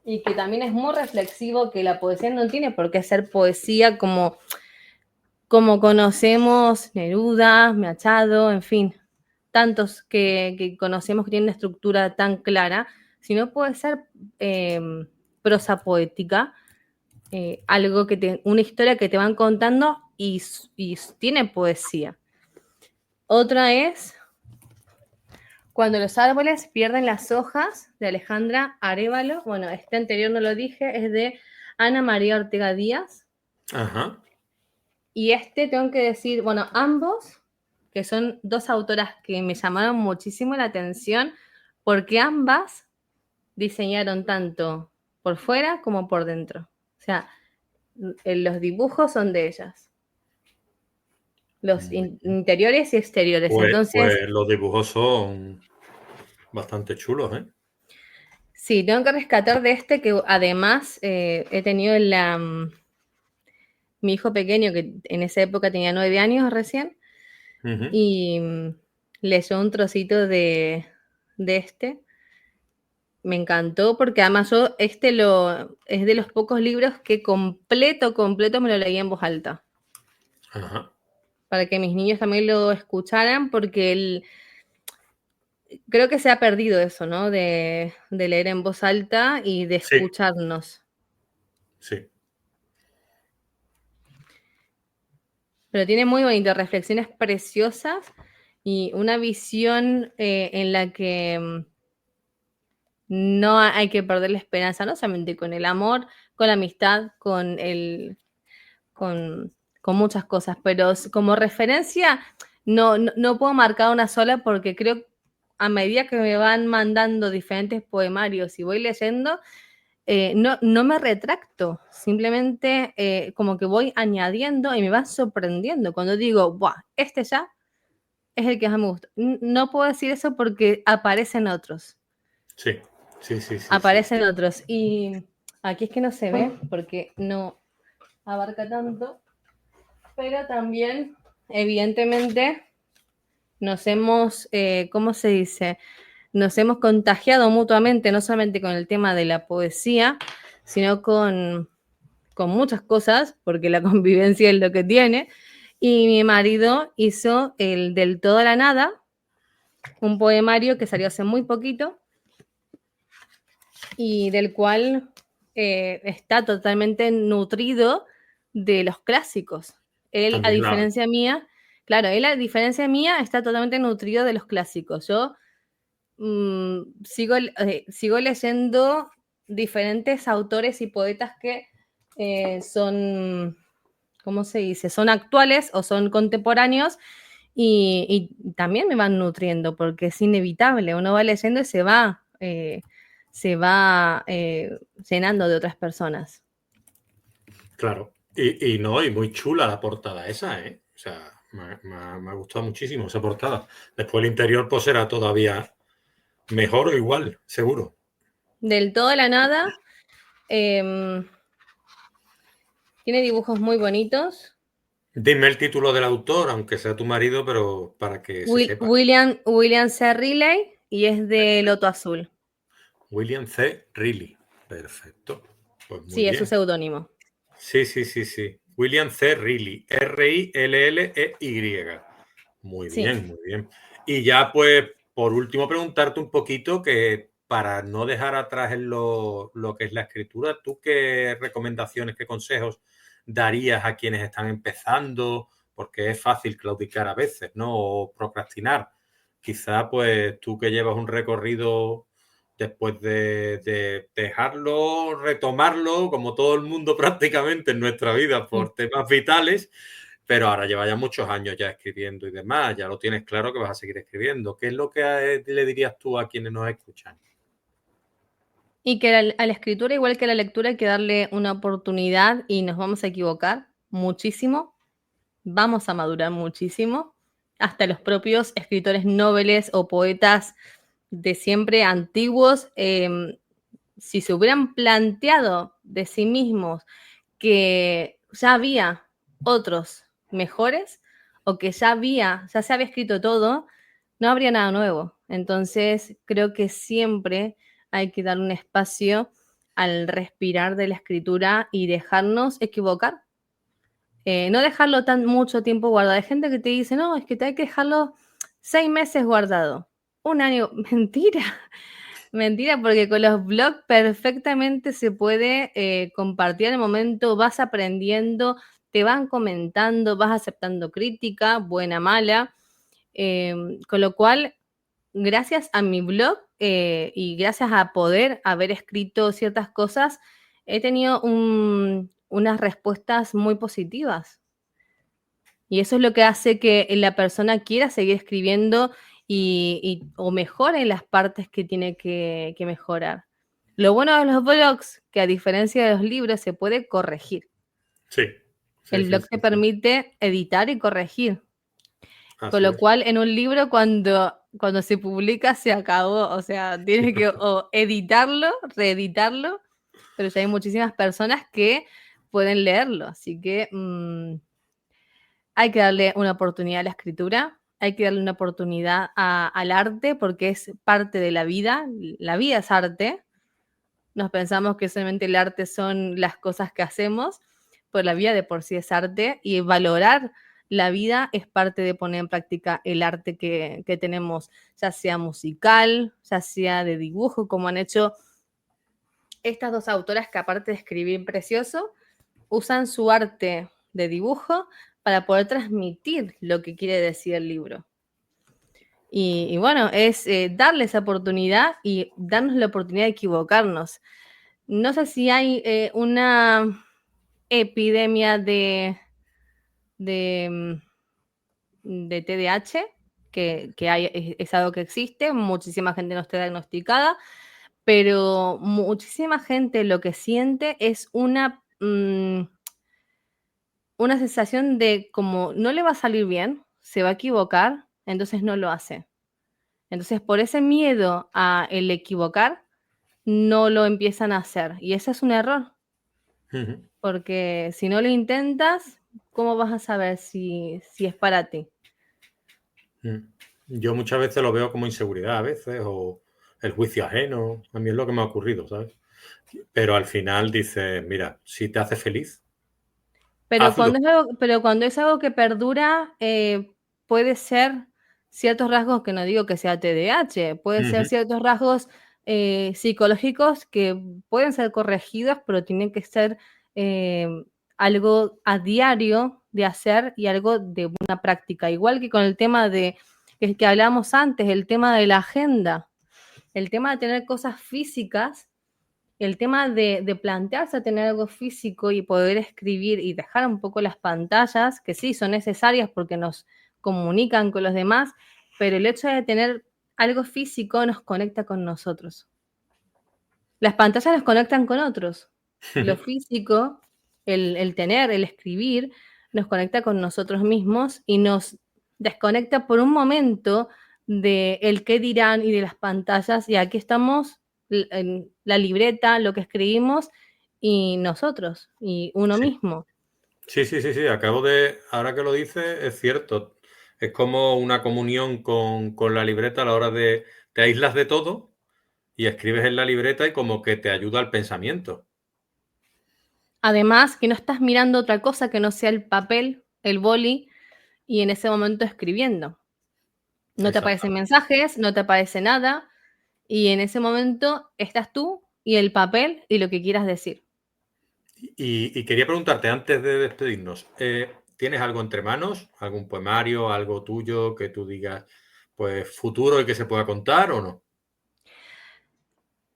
y que también es muy reflexivo, que la poesía no tiene por qué ser poesía como conocemos Neruda, Machado, en fin, tantos que conocemos que tienen una estructura tan clara, sino puede ser prosa poética, algo una historia que te van contando y tiene poesía. Otra es Cuando los árboles pierden las hojas, de Alejandra Arévalo. Bueno, este anterior no lo dije, es de Ana María Ortega Díaz. Ajá. Y este tengo que decir, bueno, ambos, que son dos autoras que me llamaron muchísimo la atención, porque ambas diseñaron tanto por fuera como por dentro. O sea, los dibujos son de ellas. Los interiores y exteriores. Entonces, Pues los dibujos son bastante chulos, ¿eh? sí, tengo que rescatar de este que además he tenido mi hijo pequeño, que en esa época tenía 9 años recién, y leyó un trocito de este. Me encantó porque además yo es de los pocos libros que completo me lo leí en voz alta. Ajá. Para que mis niños también lo escucharan, porque creo que se ha perdido eso, ¿no? De leer en voz alta y de Sí, escucharnos. sí. Pero tiene muy bonitas reflexiones preciosas y una visión en la que no hay que perder la esperanza, no solamente con el amor, con la amistad, con muchas cosas, pero como referencia no puedo marcar una sola porque creo a medida que me van mandando diferentes poemarios y voy leyendo, no me retracto, simplemente como que voy añadiendo y me va sorprendiendo. Cuando digo, ¡buah! Este ya es el que más me gusta. No puedo decir eso porque aparecen otros. Sí, sí, sí, sí, sí. Aparecen otros. Y aquí es que no se ve porque no abarca tanto, pero también, evidentemente, nos hemos, ¿cómo se dice? Nos hemos contagiado mutuamente, no solamente con el tema de la poesía, sino con muchas cosas, porque la convivencia es lo que tiene. Y mi marido hizo el Del todo a la nada, un poemario que salió hace muy poquito y del cual está totalmente nutrido de los clásicos. Él, a También la... diferencia mía, claro, él a diferencia mía está totalmente nutrido de los clásicos. Yo sigo leyendo diferentes autores y poetas que son, ¿cómo se dice? Son actuales o son contemporáneos y también me van nutriendo porque es inevitable. Uno va leyendo y se va llenando de otras personas. Claro. Y no, y muy chula la portada esa, ¿eh? O sea, me ha gustado muchísimo esa portada. Después el interior pues será todavía mejor o igual, seguro. Del todo a la nada. Eh, Tiene dibujos muy bonitos. Dime el título del autor, aunque sea tu marido, pero para que se sepa. William C. Riley y es de Loto Azul. William C. Riley. Perfecto. Pues muy Sí, es su bien. seudónimo. Sí, sí, sí, sí. William C. Riley. Rilley. Muy Sí. bien, muy bien. Y ya, pues, por último, preguntarte un poquito que para no dejar atrás en lo que es la escritura, ¿tú qué recomendaciones, qué consejos darías a quienes están empezando? Porque es fácil claudicar a veces, ¿no? O procrastinar. Quizá, pues, tú que llevas un recorrido después de dejarlo, retomarlo, como todo el mundo prácticamente en nuestra vida por temas vitales, pero ahora lleva ya muchos años ya escribiendo y demás, ya lo tienes claro que vas a seguir escribiendo. ¿Qué es lo que le dirías tú a quienes nos escuchan? Y que a la escritura, igual que a la lectura, hay que darle una oportunidad y nos vamos a equivocar muchísimo, vamos a madurar muchísimo. Hasta los propios escritores noveles o poetas de siempre antiguos, si se hubieran planteado de sí mismos que ya había otros mejores o que ya se había escrito todo, no habría nada nuevo. Entonces, creo que siempre hay que dar un espacio al respirar de la escritura y dejarnos equivocar. No dejarlo tan mucho tiempo guardado. Hay gente que te dice, no, es que te hay que dejarlo 6 meses guardado. Un año, mentira. Mentira, porque con los blogs perfectamente se puede compartir en el momento, vas aprendiendo, te van comentando, vas aceptando crítica, buena, mala, con lo cual gracias a mi blog y gracias a poder haber escrito ciertas cosas, he tenido unas respuestas muy positivas. Y eso es lo que hace que la persona quiera seguir escribiendo o mejore las partes que tiene que mejorar. Lo bueno de los blogs, que a diferencia de los libros, se puede corregir. Sí, sí, El sí, blog te sí, sí. permite editar y corregir. Con Así lo es. cual, en un libro, cuando se publica, se acabó. O sea, tienes que o editarlo, reeditarlo, pero ya hay muchísimas personas que pueden leerlo. Así que hay que darle una oportunidad a la escritura, hay que darle una oportunidad al arte, porque es parte de la vida. La vida es arte. Nos pensamos que solamente el arte son las cosas que hacemos, pero la vida de por sí es arte y valorar la vida es parte de poner en práctica el arte que tenemos, ya sea musical, ya sea de dibujo, como han hecho estas dos autoras que aparte de escribir precioso, usan su arte de dibujo para poder transmitir lo que quiere decir el libro. Y bueno, es darle esa oportunidad y darnos la oportunidad de equivocarnos. No sé si hay una epidemia de, de TDAH, que hay, es algo que existe, muchísima gente no está diagnosticada, pero muchísima gente lo que siente es una sensación de como no le va a salir bien, se va a equivocar, entonces no lo hace. Entonces, por ese miedo a el equivocar, no lo empiezan a hacer. Y ese es un error, Ujú. porque si no lo intentas, ¿cómo vas a saber si es para ti? Mm. Yo muchas veces lo veo como inseguridad a veces o el juicio ajeno. A mí es lo que me ha ocurrido, ¿sabes? Pero al final dices, mira, si te hace feliz, hazlo. Pero cuando es algo que perdura, puede ser ciertos rasgos que no digo que sea TDAH, puede ser Ujú. ciertos rasgos psicológicos que pueden ser corregidos, pero tienen que ser eh, algo a diario de hacer y algo de una práctica. Igual que con el tema que hablábamos antes, el tema de la agenda, el tema de tener cosas físicas, el tema de plantearse tener algo físico y poder escribir y dejar un poco las pantallas, que sí, son necesarias porque nos comunican con los demás, pero el hecho de tener algo físico nos conecta con nosotros. Las pantallas nos conectan con otros. Lo físico, el tener, el escribir, nos conecta con nosotros mismos y nos desconecta por un momento de el qué dirán y de las pantallas. Y aquí estamos en la libreta, lo que escribimos y nosotros y uno Sí. mismo. Sí, sí, sí, sí. Ahora que lo dices, es cierto. Es como una comunión con la libreta a la hora de, te aíslas de todo y escribes en la libreta y como que te ayuda al pensamiento. Además, que no estás mirando otra cosa que no sea el papel, el boli y en ese momento escribiendo. No te aparecen Exactamente. mensajes, no te aparece nada, y en ese momento estás tú y el papel y lo que quieras decir. Y quería preguntarte antes de despedirnos, ¿tienes algo entre manos? ¿Algún poemario, algo tuyo que tú digas, pues futuro y que se pueda contar o no?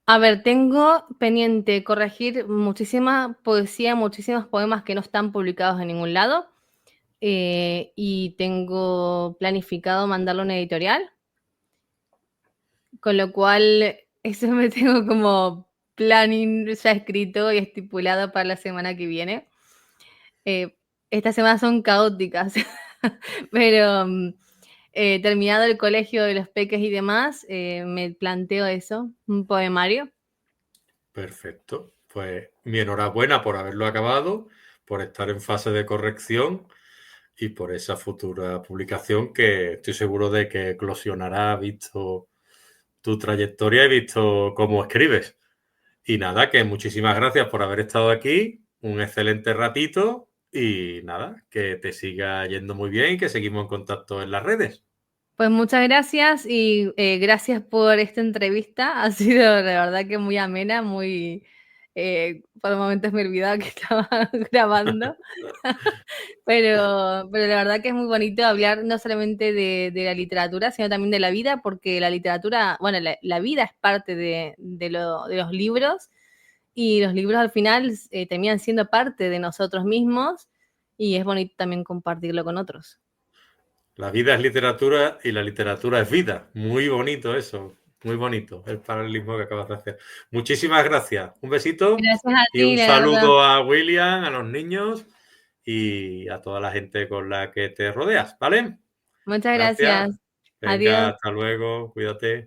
A ver, tengo pendiente corregir muchísima poesía, muchísimos poemas que no están publicados en ningún lado, y tengo planificado mandarlo a una editorial, con lo cual eso me tengo como planning ya escrito y estipulado para la semana que viene. Eh, estas semanas son caóticas, pero terminado el colegio de los peques y demás, me planteo eso, un poemario. Perfecto. Pues mi enhorabuena por haberlo acabado, por estar en fase de corrección y por esa futura publicación que estoy seguro de que eclosionará, visto tu trayectoria y visto cómo escribes. Y nada, que muchísimas gracias por haber estado aquí, un excelente ratito y nada, que te siga yendo muy bien y que seguimos en contacto en las redes. Pues muchas gracias y gracias por esta entrevista. Ha sido de verdad que muy amena, muy Por momentos me olvidaba que estaba grabando. Pero la verdad que es muy bonito hablar no solamente de la literatura, sino también de la vida, porque la literatura, bueno, la vida es parte de los libros, y los libros al final terminan siendo parte de nosotros mismos, y es bonito también compartirlo con otros. La vida es literatura y la literatura es vida. Muy bonito eso, muy bonito el paralelismo que acabas de hacer. Muchísimas gracias. Un besito Gracias a y ti, un la verdad. saludo a William, a los niños y a toda la gente con la que te rodeas, ¿vale? Muchas Gracias. gracias. Venga, Adiós. hasta luego, cuídate.